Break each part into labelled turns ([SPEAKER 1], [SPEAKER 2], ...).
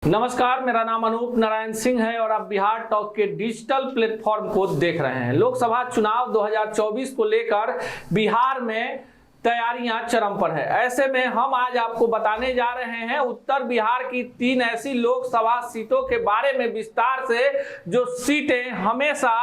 [SPEAKER 1] नमस्कार, मेरा नाम अनूप नारायण सिंह है और आप बिहार टॉक के डिजिटल प्लेटफॉर्म को देख रहे हैं। लोकसभा चुनाव 2024 को लेकर बिहार में तैयारियां चरम पर है। ऐसे में हम आज आपको बताने जा रहे हैं उत्तर बिहार की 3 ऐसी लोकसभा सीटों के बारे में विस्तार से, जो सीटें हमेशा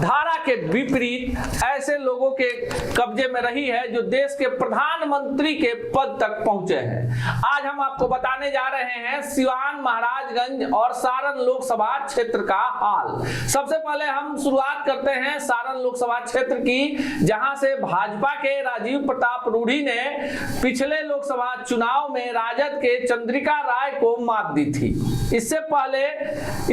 [SPEAKER 1] धारा के विपरीत ऐसे लोगों के कब्जे में रही है जो देश के प्रधानमंत्री के पद तक पहुंचे हैं। आज हम आपको बताने जा रहे हैं सिवान, महाराजगंज और सारण लोकसभा क्षेत्र का हाल। सबसे पहले हम शुरुआत करते हैं सारण लोकसभा क्षेत्र की, जहां से भाजपा के राजीव प्रताप रूढ़ी ने पिछले लोकसभा चुनाव में राजद के चंद्रिका राय को मात दी थी। इससे पहले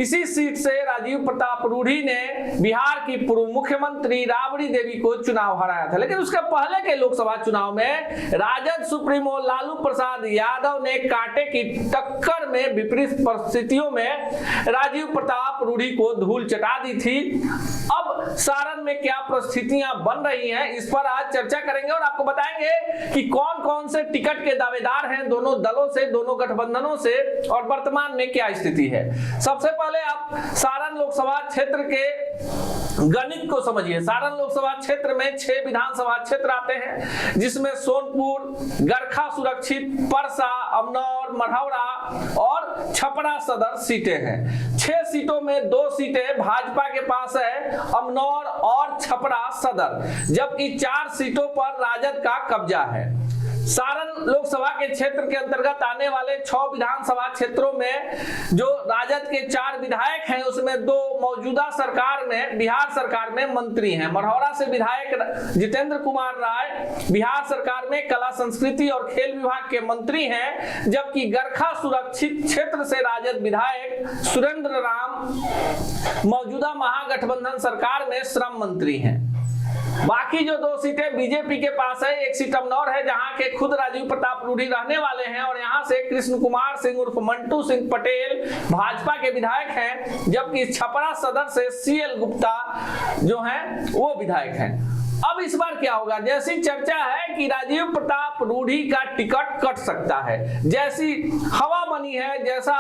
[SPEAKER 1] इसी सीट से राजीव प्रताप रूढ़ी ने बिहार की पूर्व मुख्यमंत्री राबड़ी देवी को चुनाव हराया था। लेकिन उसके पहले के लोकसभा चुनाव में राजद सुप्रीमो लालू प्रसाद यादव ने कांटे की टक्कर में विपरीत परिस्थितियों में राजीव प्रताप रूढ़ी को धूल चटा दी थी। अब सारण में क्या परिस्थितियां बन रही हैं, इस पर आज चर्चा करेंगे और आपको बताएंगे कि कौन कौन से टिकट के दावेदार हैं दोनों दलों से, दोनों गठबंधनों से, और वर्तमान में क्या स्थिति है। सबसे पहले आप सारण लोकसभा क्षेत्र के गणित को समझिए। सारण लोकसभा क्षेत्र में 6 विधानसभा क्षेत्र आते हैं, जिसमें सोनपुर, गरखा सुरक्षित, परसा, अमनौर, मढ़ौरा और छपरा सदर सीटें हैं। 6 सीटों में 2 सीटें भाजपा के पास है, अमनौर और छपरा सदर, जबकि 4 सीटों पर राजद का कब्जा है। सारण लोकसभा के क्षेत्र के अंतर्गत आने वाले 6 विधानसभा क्षेत्रों में जो राजद के 4 विधायक हैं, उसमें 2 मौजूदा सरकार में, बिहार सरकार में मंत्री हैं। मढ़ौरा से विधायक जितेंद्र कुमार राय बिहार सरकार में कला संस्कृति और खेल विभाग के मंत्री हैं, जबकि गरखा सुरक्षित क्षेत्र से राजद विधायक सुरेंद्र राम मौजूदा महागठबंधन सरकार में श्रम मंत्री हैं। बाकी जो 2 सीटें बीजेपी के पास है, एक सीट अमनौर है जहां के खुद राजीव प्रताप रूढ़ी रहने वाले हैं, और यहां से कृष्ण कुमार सिंह उर्फ मंटू सिंह पटेल भाजपा के विधायक हैं, जबकि छपरा सदर से CL गुप्ता जो हैं वो विधायक हैं। अब इस बार क्या होगा, जैसी चर्चा है कि राजीव प्रताप रूढ़ी का टिकट कट सकता है, जैसी हवा बनी है, जैसा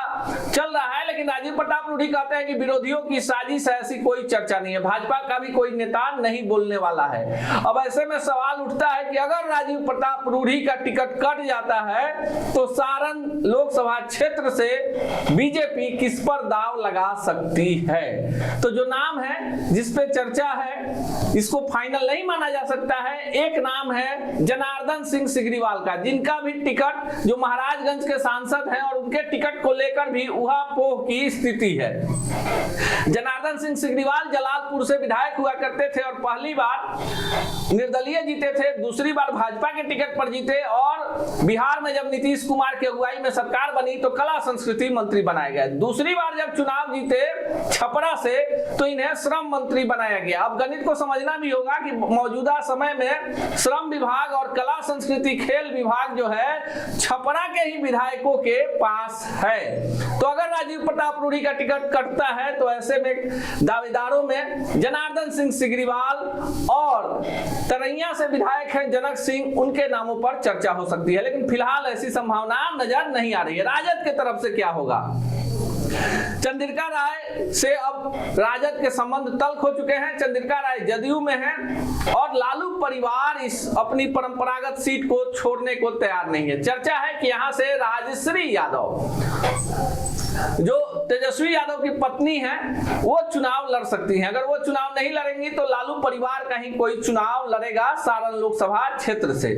[SPEAKER 1] चल रहा है, लेकिन राजीव प्रताप रूढ़ी कहते हैं कि विरोधियों की साजिश है, ऐसी कोई चर्चा नहीं है, भाजपा का भी कोई नेता नहीं बोलने वाला है। अब ऐसे में सवाल उठता है कि अगर राजीव प्रताप रूढ़ी का टिकट कट जाता है तो सारण लोकसभा क्षेत्र से बीजेपी किस पर दाव लगा सकती है। तो जो नाम है जिस पे चर्चा है, इसको फाइनल नहीं माना जा सकता है। एक नाम है जनार्दन सिंह सिग्रीवाल का, जिनका भी टिकट, जो महाराजगंज के सांसद हैं और उनके टिकट को लेकर भी उहापोह की स्थिति है। जनार्दन सिंह सिग्रीवाल जलालपुर से विधायक हुआ करते थे और पहली बार निर्दलीय जीते थे, दूसरी बार भाजपा के टिकट पर जीते, और बिहार में जब नीतीश कुमार की अगुवाई में सरकार बनी तो कला संस्कृति मंत्री बनाए गए। दूसरी बार जब चुनाव जीते छपरा से तो इन्हें श्रम मंत्री बनाया गया। अब गणित को समझना भी होगा कि मौजूदा समय में श्रम विभाग और कला संस्कृति खेल विभाग जो है छपरा के ही विधायकों के पास है। तो अगर राजीव प्रताप रूढ़ी का टिकट कटता है तो ऐसे में दावेदारों में जनार्दन सिंह सिग्रीवाल और तरैया से विधायक हैं जनक सिंह, उनके नामों पर चर्चा हो सकती है, लेकिन फिलहाल ऐसी संभावना नजर नहीं आ रही है। राजद की तरफ से क्या होगा, चंद्रिका राय से अब राजद के संबंध तल्ख हो चुके हैं। चंद्रिका राय जदयू में हैं और लालू परिवार इस अपनी परंपरागत सीट को छोड़ने को तैयार नहीं है। चर्चा है कि यहां से राजश्री यादव, जो तेजस्वी यादव की पत्नी है, वो चुनाव लड़ सकती हैं। अगर वो चुनाव नहीं लड़ेंगी तो लालू परिवार का ही कोई चुनाव लड़ेगा सारण लोकसभा क्षेत्र से।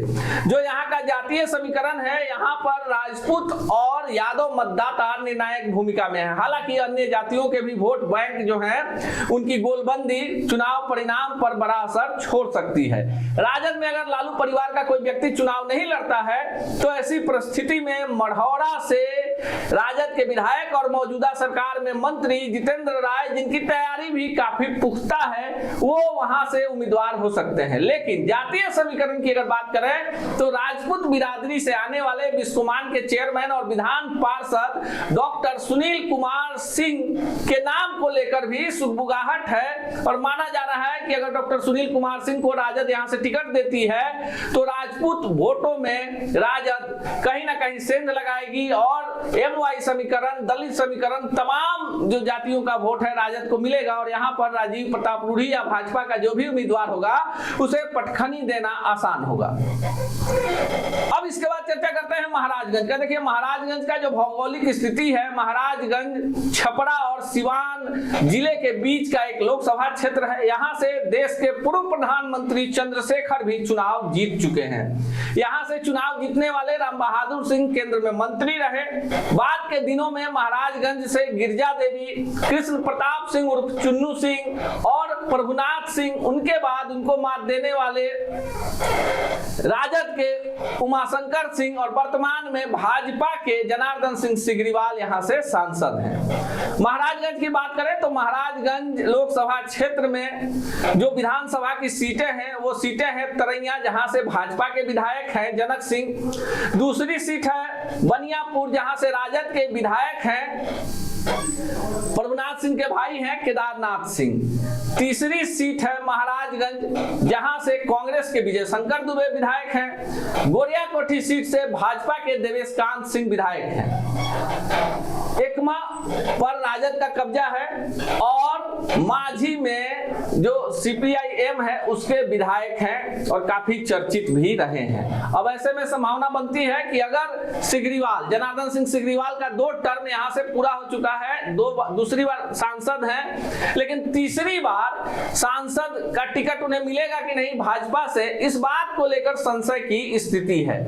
[SPEAKER 1] जो यहाँ का जातीय समीकरण है, यहाँ पर राजपूत और यादव मतदाता निर्णायक भूमिका में है। हालांकि अन्य जातियों के भी वोट बैंक जो है, उनकी गोलबंदी चुनाव परिणाम पर बड़ा असर छोड़ सकती है। राजद में अगर लालू परिवार का कोई व्यक्ति चुनाव नहीं लड़ता है तो ऐसी परिस्थिति में मढ़ौरा से राजद के विधायक और मौजूदा सरकार में मंत्री जितेंद्र राय, जिनकी तैयारी भी काफी पुख्ता है, वो वहां से उम्मीदवार हो सकते हैं। लेकिन जातीय समीकरण की अगर बात करें तो राजपूत बिरादरी से आने वाले बिस्कोमान के चेयरमैन और विधान पार्षद डॉक्टर सुनील कुमार सिंह के नाम को लेकर भी सुगबुगाहट है, और माना जा रहा है कि अगर डॉक्टर सुनील कुमार सिंह को राजद यहां से टिकट देती है तो राजपूत वोटों में राजद कहीं ना कहीं सेंध लगाएगी और MY समीकरण, दलित समीकरण, तमाम जो जातियों का वोट है राजद को मिलेगा और यहाँ पर राजीव प्रताप रूढ़ी या भाजपा का जो भी उम्मीदवार होगा उसे पटखनी देना आसान होगा। अब इसके बाद चर्चा करते हैं महाराजगंज का। देखिए महाराजगंज का जो भौगोलिक स्थिति है, महाराजगंज छपरा और सिवान जिले के बीच का एक लोकसभा क्षेत्र है। यहाँ से देश के पूर्व प्रधानमंत्री चंद्रशेखर भी चुनाव जीत चुके हैं। यहाँ से चुनाव जीतने वाले राम बहादुर सिंह केंद्र में मंत्री रहे। बाद के दिनों में महाराजगंज से गिरजा देवी, कृष्ण प्रताप सिंह उर्फ चुन्नू सिंह और प्रभुनाथ सिंह, उनके बाद उनको मात देने वाले राजद के उमाशंकर सिंह और वर्तमान में भाजपा के जनार्दन सिंह सिग्रीवाल यहाँ से सांसद हैं। महाराजगंज की बात करें तो महाराजगंज लोकसभा क्षेत्र में जो विधानसभा की सीटें हैं वो सीटें हैं तरैया, जहां से भाजपा के विधायक हैं जनक सिंह। दूसरी सीट है बनियापुर, जहां से राजद के विधायक हैं प्रभुनाथ सिंह के भाई हैं केदारनाथ सिंह। तीसरी सीट है महाराजगंज, जहां से कांग्रेस के विजय शंकर दुबे विधायक हैं। गोरियाकोठी सीट से भाजपा के देवेशकांत सिंह विधायक हैं। एकमा पर राजद का कब्जा है और माझी में जो CPIM है उसके विधायक हैं और काफी चर्चित भी रहे हैं। अब ऐसे में संभावना बनती है कि अगर सिग्रीवाल, जनार्दन सिंह सिग्रीवाल का 2 टर्म यहां से पूरा हो चुका है, दूसरी बार सांसद हैं, लेकिन तीसरी बार सांसद का टिकट उन्हें मिलेगा कि नहीं भाजपा से, इस बात को लेकर संशय की स्थिति है।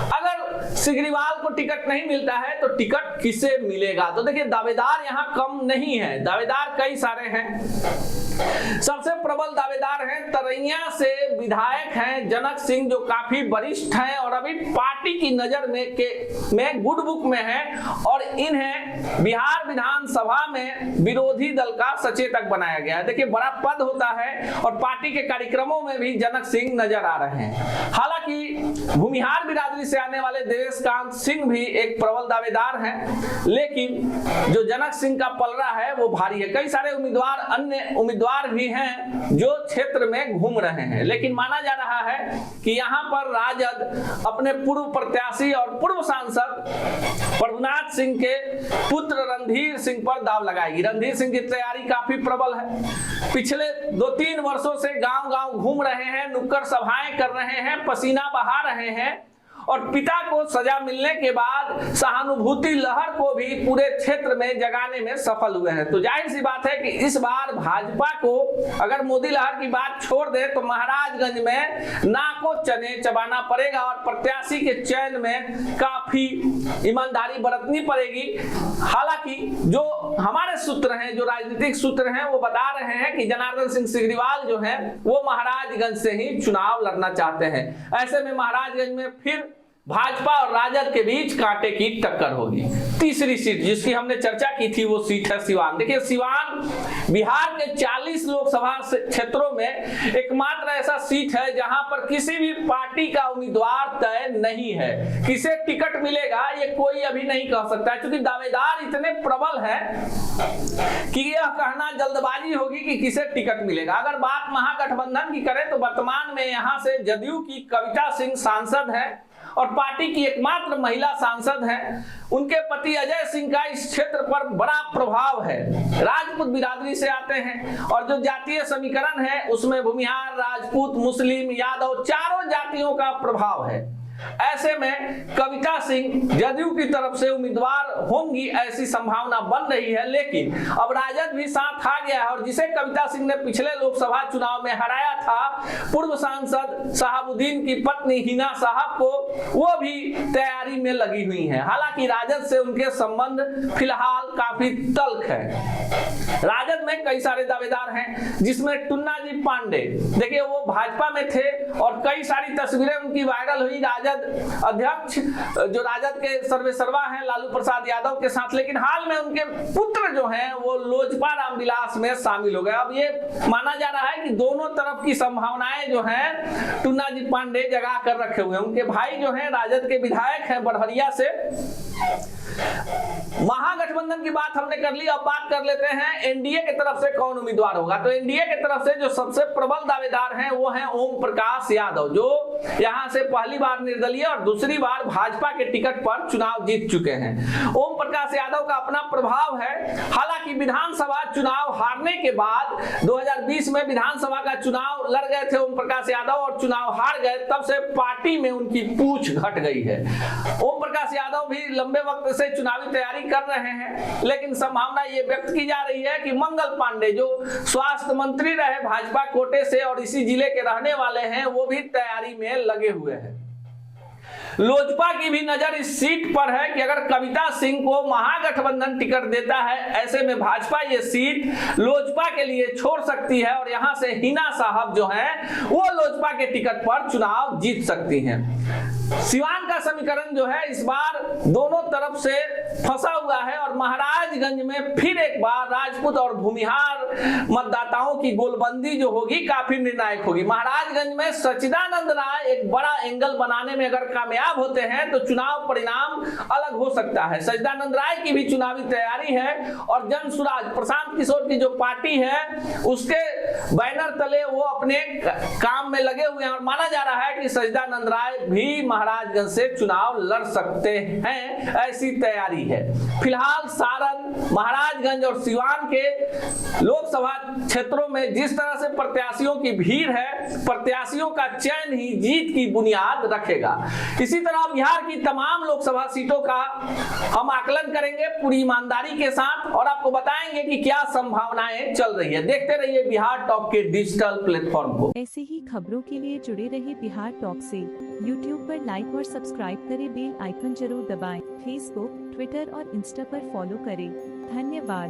[SPEAKER 1] अगर सिग्रीवाल को टिकट नहीं मिलता है तो टिकट किसे मिलेगा? तो देखिए दावेदार यहाँ कम नहीं है, दावेदार कई सारे हैं। सबसे प्रबल दावेदार हैं तरैया से विधायक हैं जनक सिंह, जो काफी वरिष्ठ हैं और अभी पार्टी की नजर में गुड बुक में है और इन्हें बिहार विधानसभा में विरोधी दल का सचेतक बनाया गया है। देखिए बड़ा पद होता है और पार्टी के कार्यक्रमों में भी जनक सिंह नजर आ रहे हैं। हालांकि भूमिहार बिरादरी से आने वाले देवेशकांत सिंह भी एक प्रबल दावेदार हैं, लेकिन जो जनक सिंह का पलड़ा है वो भारी है। कई सारे उम्मीदवार, अन्य उम्मीदवार भी हैं जो क्षेत्र में घूम रहे हैं, लेकिन माना जा रहा है कि यहाँ पर राजद अपने पूर्व प्रत्याशी और पूर्व सांसद प्रभुनाथ सिंह के पुत्र रणधीर सिंह पर दाव लगाएगी। रणधीर सिंह की तैयारी काफी प्रबल है। पिछले 2-3 वर्षों से गांव-गांव घूम रहे हैं, नुक्कड़ सभाएं कर रहे हैं, पसीना बहा रहे हैं और पिता को सजा मिलने के बाद सहानुभूति लहर को भी पूरे क्षेत्र में जगाने में सफल हुए हैं। तो जाहिर सी बात है कि इस बार भाजपा को अगर मोदी लहर की बात छोड़ दे तो महाराजगंज में नाको चने चबाना पड़ेगा और प्रत्याशी के चयन में काफी ईमानदारी बरतनी पड़ेगी। हालांकि जो हमारे सूत्र हैं, जो राजनीतिक सूत्र हैं, वो बता रहे हैं कि जनार्दन सिंह सिग्रीवाल जो है वो महाराजगंज से ही चुनाव लड़ना चाहते हैं। ऐसे में महाराजगंज में फिर भाजपा और राजद के बीच कांटे की टक्कर होगी। तीसरी सीट जिसकी हमने चर्चा की थी वो सीट है सिवान। देखिए सिवान बिहार के 40 लोकसभा क्षेत्रों में एकमात्र ऐसा सीट है जहां पर किसी भी पार्टी का उम्मीदवार तय नहीं है। किसे टिकट मिलेगा ये कोई अभी नहीं कह सकता है, क्योंकि दावेदार इतने प्रबल हैं कि यह कहना जल्दबाजी होगी कि किसे टिकट मिलेगा। अगर बात महागठबंधन की करें तो वर्तमान में यहां से जदयू की कविता सिंह सांसद है और पार्टी की एकमात्र महिला सांसद हैं। उनके पति अजय सिंह का इस क्षेत्र पर बड़ा प्रभाव है, राजपूत बिरादरी से आते हैं और जो जातीय समीकरण है उसमें भूमिहार, राजपूत, मुस्लिम, यादव चारों जातियों का प्रभाव है। ऐसे में कविता सिंह जदयू की तरफ से उम्मीदवार होंगी ऐसी संभावना बन रही है, लेकिन अब राजद भी साथ आ गया है और जिसे कविता सिंह ने पिछले लोकसभा चुनाव में हराया था, पूर्व सांसद शहाबुद्दीन की पत्नी हिना साहब को, वो भी तैयारी में लगी हुई है। हालांकि राजद से उनके संबंध फिलहाल काफी तल्ख है। राजद में कई सारे दावेदार हैं जिसमें टुन्ना जी पांडे, देखिए वो भाजपा में थे और कई सारी तस्वीरें उनकी वायरल हुई राजद अध्यक्ष जो राजद के सर्वेसर्वा हैं लालू प्रसाद यादव के साथ, लेकिन हाल में उनके पुत्र जो हैं वो लोजपा रामविलास में शामिल हो गए। अब ये माना जा रहा है कि दोनों तरफ की संभावनाएं जो हैं टुन्ना जी पांडे जगा कर रखे हुए हैं। उनके भाई जो हैं राजद के विधायक हैं बड़हरिया से। महागठबंधन की बात हमने कर ली, अब बात कर लेते हैं एनडीए के तरफ से कौन उम्मीदवार होगा, तो एनडीए की तरफ से जो सबसे प्रबल दावेदार हैं वो हैं ओम प्रकाश यादव, जो यहां से पहली बार निर्दलीय और दूसरी बार भाजपा के टिकट पर चुनाव जीत चुके हैं। ओम प्रकाश यादव का अपना प्रभाव है। हालांकि विधानसभा चुनाव हारने के बाद 2020 में विधानसभा का चुनाव लड़ गए थे ओम प्रकाश यादव और चुनाव हार गए, तब से पार्टी में उनकी पूछ घट गई है। ओम प्रकाश यादव भी लंबे वक्त से चुनावी तैयारी कर रहे हैं, लेकिन संभावना ये व्यक्त की जा रही है कि मंगल पांडे जो स्वास्थ्य मंत्री रहे भाजपा कोटे से और इसी जिले के रहने वाले हैं, वो भी तैयारी में लगे हुए हैं। लोजपा की भी नजर इस सीट पर है कि अगर कविता सिंह को महागठबंधन टिकट देता है, ऐसे में भाजपा ये सीट लोजपा के लिए छोड़ सकती है और यहां से हिना साहब जो हैं वो लोजपा के टिकट पर चुनाव जीत सकती हैं। सिवान का समीकरण जो है इस बार दोनों तरफ से फंसा हुआ है और महाराजगंज में फिर एक बार राजपूत और भूमिहार मतदाताओं की गोलबंदी जो होगी काफी निर्णायक होगी। महाराजगंज में सच्चिदानंद राय एक बड़ा एंगल बनाने में अगर कामयाब होते हैं तो चुनाव परिणाम अलग हो सकता है। सच्चिदानंद राय की भी चुनावी तैयारी है और जन सुराज प्रशांत किशोर की जो पार्टी है उसके बैनर तले वो अपने काम में लगे हुए हैं और माना जा रहा है कि सच्चिदानंद राय भी महाराजगंज से चुनाव लड़ सकते हैं, ऐसी तैयारी है। फिलहाल सारण, महाराजगंज और सिवान के लोकसभा क्षेत्रों में जिस तरह से प्रत्याशियों की भीड़ है, प्रत्याशियों का चयन ही जीत की बुनियाद रखेगा। इसी तरह बिहार की तमाम लोकसभा सीटों का हम आकलन करेंगे पूरी ईमानदारी के साथ और आपको बताएंगे कि क्या संभावनाएं चल रही है। देखते रहिए बिहार टॉक के डिजिटल प्लेटफॉर्म को।
[SPEAKER 2] ऐसे ही खबरों के लिए जुड़े रहिए बिहार टॉक से। यूट्यूब पर लाइक और सब्सक्राइब करें, बेल आइकन जरूर दबाएं। फेसबुक, ट्विटर और इंस्टा पर फॉलो करें। धन्यवाद।